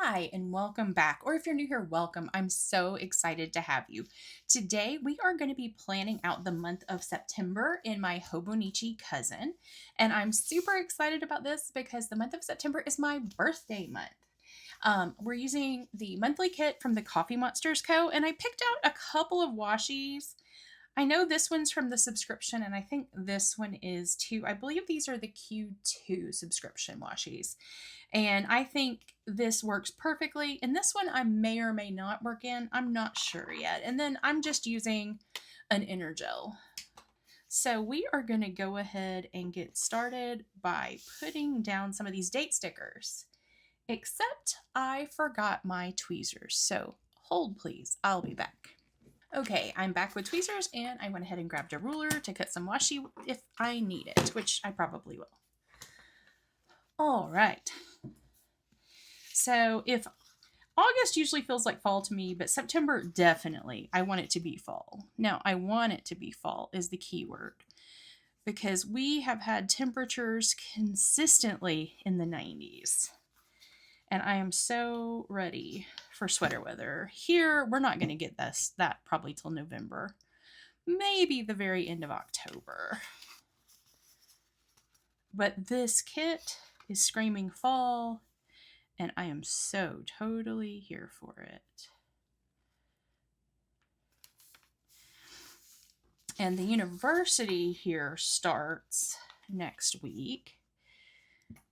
Hi, and welcome back. Or if you're new here, welcome. I'm so excited to have you. Today, we are going to be planning out the month of September in my Hobonichi Cousin. And I'm super excited about this because the month of September is my birthday month. We're using the monthly kit from the Coffee Monsters Co. And I picked out a couple of washies. I know this one's from the subscription, and I think this one is too. I believe these are the Q2 subscription washies. And I think this works perfectly. And this one I may or may not work in. I'm not sure yet. And then I'm just using an inner gel. So we are going to go ahead and get started by putting down some of these date stickers. Except I forgot my tweezers. So hold please, I'll be back. Okay, I'm back with tweezers and I went ahead and grabbed a ruler to cut some washi if I need it, which I probably will. All right. So if August usually feels like fall to me, but September definitely, I want it to be fall. Now, I want it to be fall is the key word because we have had temperatures consistently in the 90s. And I am so ready for sweater weather. Here, we're not going to get that probably till November. Maybe the very end of October. But this kit is screaming fall, and I am so totally here for it. And the university here starts next week.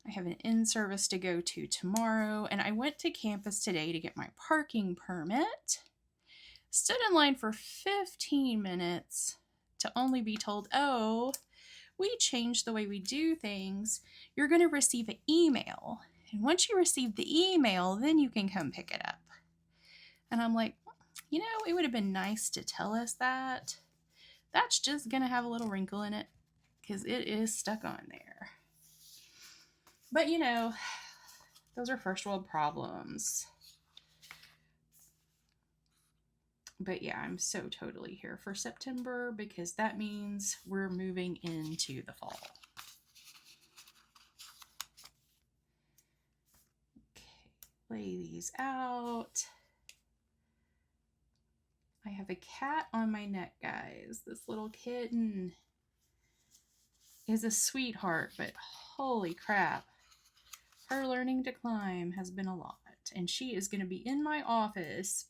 I have an in-service to go to tomorrow, and I went to campus today to get my parking permit. Stood in line for 15 minutes to only be told, oh, we changed the way we do things. You're going to receive an email. And once you receive the email, then you can come pick it up. And I'm like, you know, it would have been nice to tell us that. That's just going to have a little wrinkle in it because it is stuck on there. But, you know, those are first world problems. But yeah, I'm so totally here for September because that means we're moving into the fall. Okay, lay these out. I have a cat on my neck, guys. This little kitten is a sweetheart, but holy crap. Her learning to climb has been a lot. And she is going to be in my office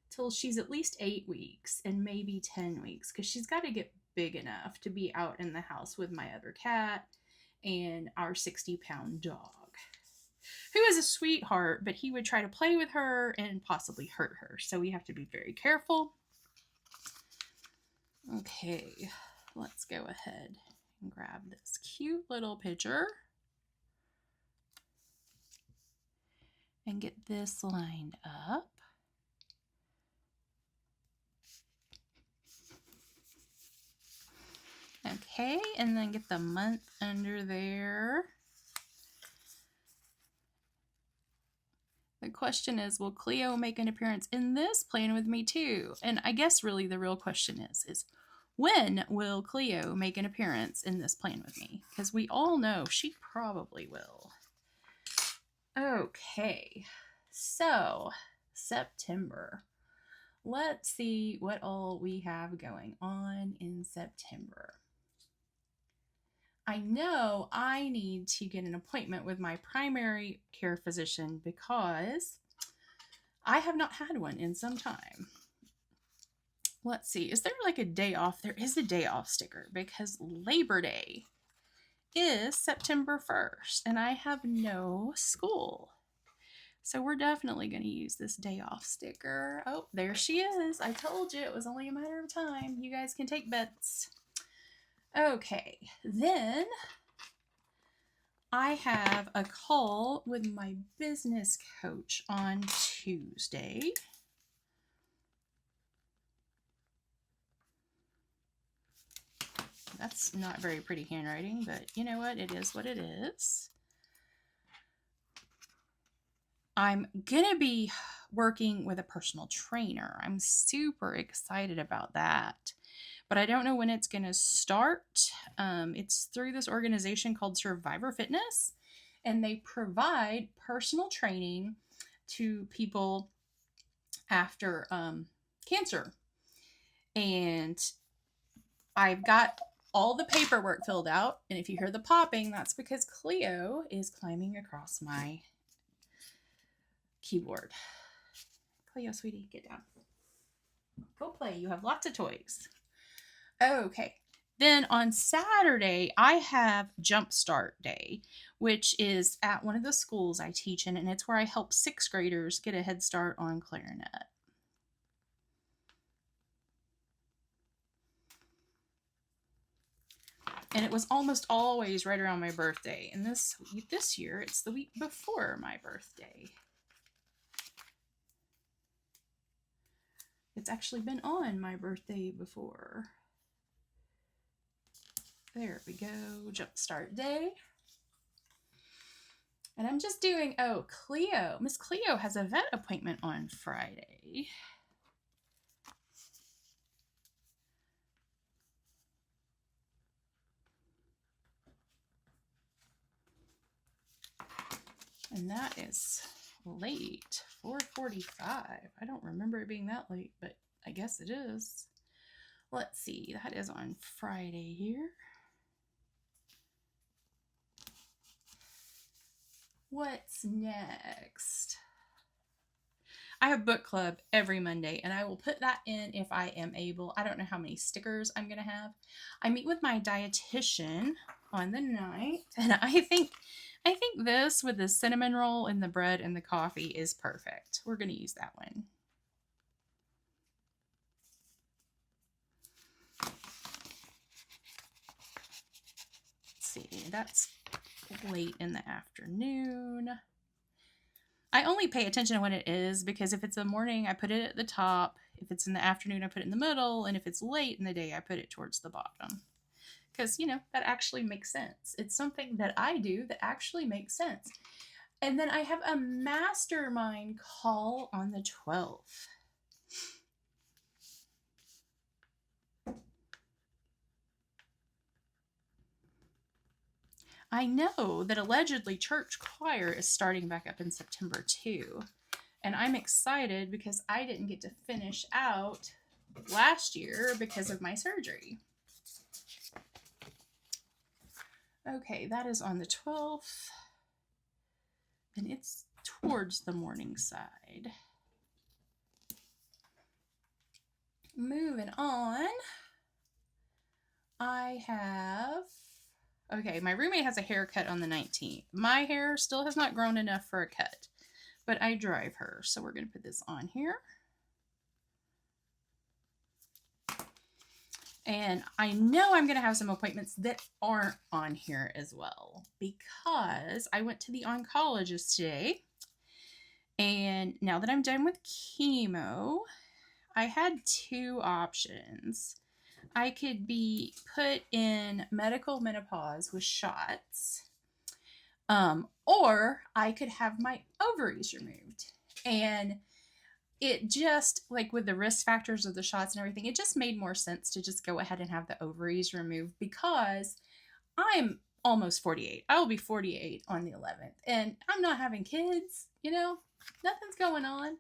till she's at least 8 weeks and maybe 10 weeks because she's got to get big enough to be out in the house with my other cat and our 60-pound dog, who is a sweetheart, but he would try to play with her and possibly hurt her. So we have to be very careful. Okay, let's go ahead and grab this cute little picture and get this lined up. Okay, and then get the month under there. The question is, will Cleo make an appearance in this plan with me too? And I guess really the real question is when will Cleo make an appearance in this plan with me? Because we all know she probably will. Okay, so September. Let's see what all we have going on in September. I know I need to get an appointment with my primary care physician because I have not had one in some time. Let's see, is there like a day off? There is a day off sticker because Labor Day is September 1st and I have no school. So we're definitely going to use this day off sticker. Oh, there she is. I told you it was only a matter of time. You guys can take bets. Okay, then I have a call with my business coach on Tuesday. That's not very pretty handwriting, but you know what? It is what it is. I'm going to be working with a personal trainer. I'm super excited about that. But I don't know when it's going to start. It's through this organization called Survivor Fitness, and they provide personal training to people after cancer. And I've got all the paperwork filled out. And if you hear the popping, that's because Cleo is climbing across my keyboard. Cleo, sweetie, get down. Go play. You have lots of toys. Okay. Then on Saturday, I have Jumpstart Day, which is at one of the schools I teach in, and it's where I help 6th graders get a head start on clarinet. And it was almost always right around my birthday. And this year, it's the week before my birthday. It's actually been on my birthday before. There we go, Jumpstart Day. And I'm just doing, oh, Cleo. Miss Cleo has a vet appointment on Friday. And that is late, 4:45. I don't remember it being that late, but I guess it is. Let's see, that is on Friday here. What's next? I have book club every Monday, and I will put that in if I am able. I don't know how many stickers I'm going to have. I meet with my dietitian on the 9th, and I think this with the cinnamon roll and the bread and the coffee is perfect. We're going to use that one. Let's see, that's late in the afternoon. I only pay attention to when it is, because if it's the morning, I put it at the top. If it's in the afternoon, I put it in the middle. And if it's late in the day, I put it towards the bottom. Because, you know, that actually makes sense. It's something that I do that actually makes sense. And then I have a mastermind call on the 12th. I know that allegedly church choir is starting back up in September too. And I'm excited because I didn't get to finish out last year because of my surgery. Okay, that is on the 12th. And it's towards the morning side. Moving on. I have... Okay, my roommate has a haircut on the 19th. My hair still has not grown enough for a cut, but I drive her. So we're going to put this on here. And I know I'm going to have some appointments that aren't on here as well, because I went to the oncologist today. And now that I'm done with chemo, I had 2 options. I could be put in medical menopause with shots, or I could have my ovaries removed. And it just, like with the risk factors of the shots and everything, it just made more sense to just go ahead and have the ovaries removed, because I'm almost 48. I will be 48 on the 11th, and I'm not having kids, you know, nothing's going on.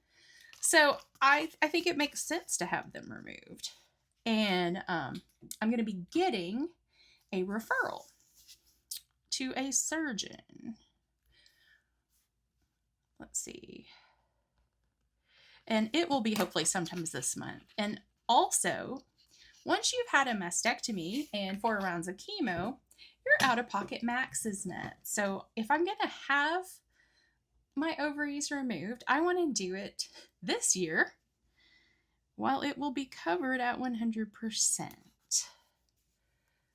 So I think it makes sense to have them removed. And I'm going to be getting a referral to a surgeon. Let's see. And it will be hopefully sometimes this month. And also, once you've had a mastectomy and 4 rounds of chemo, your out-of-pocket max is met. So if I'm going to have my ovaries removed, I want to do it this year, while it will be covered at 100%.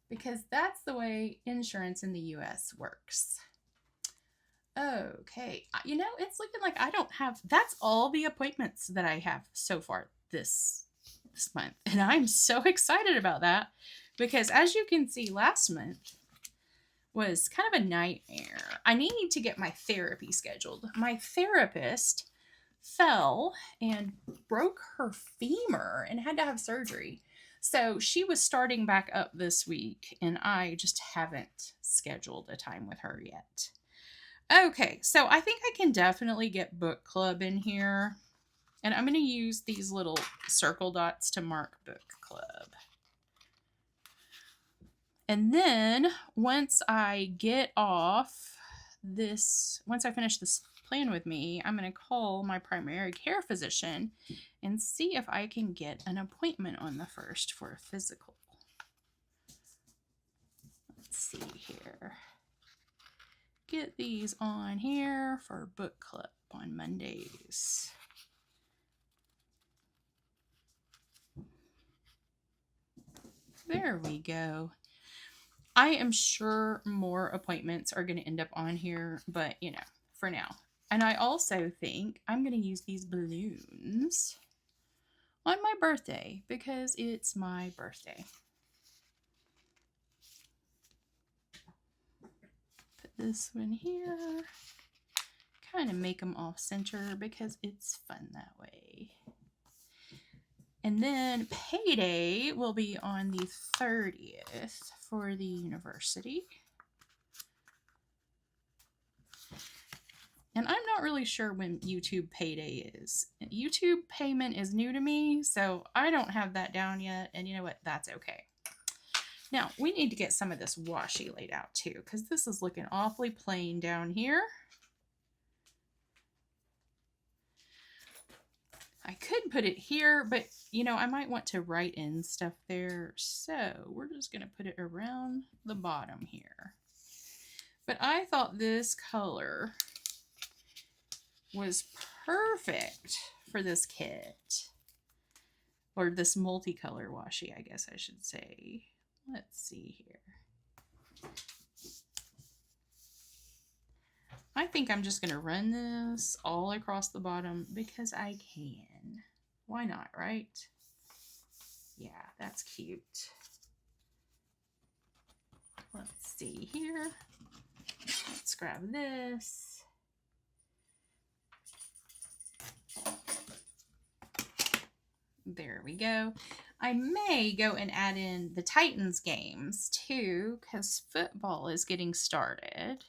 Because that's the way insurance in the US works. Okay, you know, it's looking like I don't have, that's all the appointments that I have so far this month. And I'm so excited about that, because as you can see, last month was kind of a nightmare. I need to get my therapy scheduled. My therapist fell and broke her femur and had to have surgery. So she was starting back up this week, and I just haven't scheduled a time with her yet. Okay, so I think I can definitely get book club in here. And I'm going to use these little circle dots to mark book club. And then once I get off this, once I finish this plan with me, I'm going to call my primary care physician and see if I can get an appointment on the 1st for a physical. Let's see here. Get these on here for book club on Mondays. There we go. I am sure more appointments are going to end up on here, but you know, for now. And I also think I'm going to use these balloons on my birthday because it's my birthday. Put this one here. Kind of make them off center because it's fun that way. And then payday will be on the 30th for the university. And I'm not really sure when YouTube payday is. YouTube payment is new to me, so I don't have that down yet. And you know what? That's okay. Now, we need to get some of this washi laid out too, because this is looking awfully plain down here. I could put it here, but you know, I might want to write in stuff there. So we're just going to put it around the bottom here. But I thought this color was perfect for this kit. Or this multicolor washi, I guess I should say. Let's see here. I think I'm just going to run this all across the bottom because I can. Why not, right? Yeah, that's cute. Let's see here. Let's grab this. There we go. I may go and add in the Titans games too because football is getting started.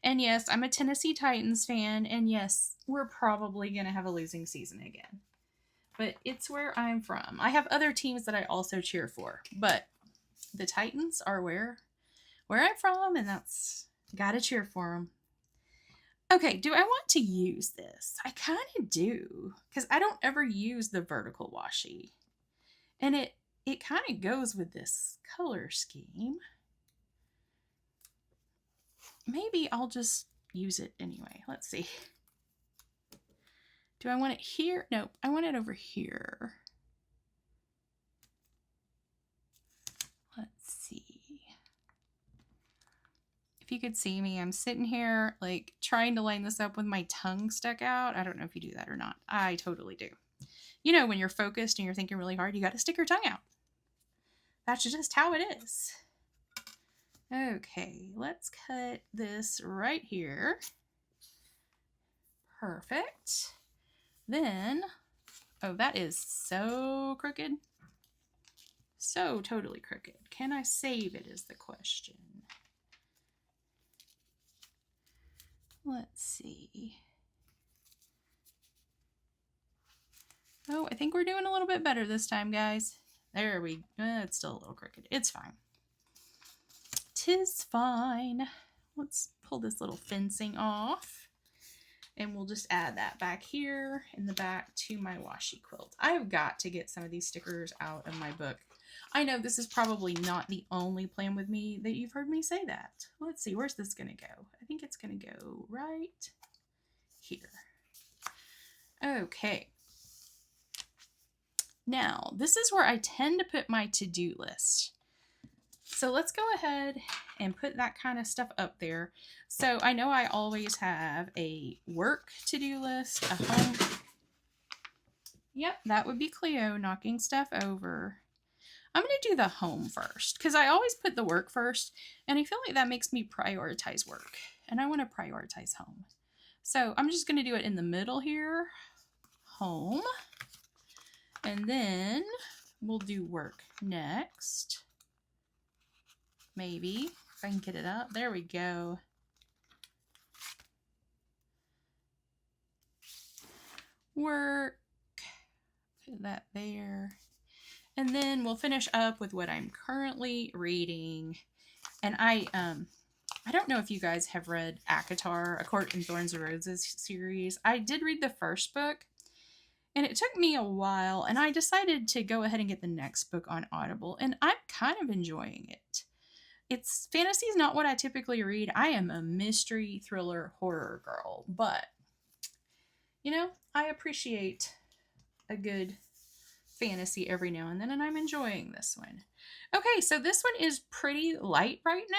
And yes, I'm a Tennessee Titans fan, and yes, we're probably going to have a losing season again. But it's where I'm from. I have other teams that I also cheer for, but the Titans are where I'm from, and that's gotta cheer for them. Okay, do I want to use this? I kind of do, because I don't ever use the vertical washi. And it kind of goes with this color scheme. Maybe I'll just use it anyway. Let's see. Do I want it here? Nope, I want it over here. Let's see. If you could see me, I'm sitting here like trying to line this up with my tongue stuck out. I don't know if you do that or not. I totally do. You know, when you're focused and you're thinking really hard, you got to stick your tongue out. That's just how it is. Okay, let's cut this right here. Perfect. Then, oh, that is so crooked. So totally crooked. Can I save it is the question. Let's see. Oh, I think we're doing a little bit better this time, guys. There we go. It's still a little crooked. It's fine. 'Tis fine. Let's pull this little fencing off. And we'll just add that back here in the back to my washi quilt. I've got to get some of these stickers out of my book. I know this is probably not the only plan with me that you've heard me say that. Let's see, where's this going to go? I think it's going to go right here. Okay. Now, this is where I tend to put my to-do list. So let's go ahead and put that kind of stuff up there. So I know I always have a work to-do list, a home. Yep, that would be Cleo knocking stuff over. I'm going to do the home first because I always put the work first, and I feel like that makes me prioritize work, and I want to prioritize home. So I'm just going to do it in the middle here, home, and then we'll do work next. Maybe if I can get it up. There we go. work. Put that there. And then we'll finish up with what I'm currently reading. And I don't know if you guys have read ACOTAR, A Court in Thorns and Roses series. I did read the first book, and it took me a while, and I decided to go ahead and get the next book on Audible, and I'm kind of enjoying it. It's fantasy is not what I typically read. I am a mystery, thriller, horror girl, but I appreciate a good fantasy every now and then, and I'm enjoying this one. Okay, so this one is pretty light right now,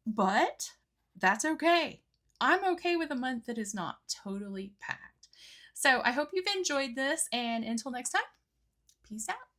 but that's okay. I'm okay with a month that is not totally packed. So I hope you've enjoyed this, and until next time, peace out.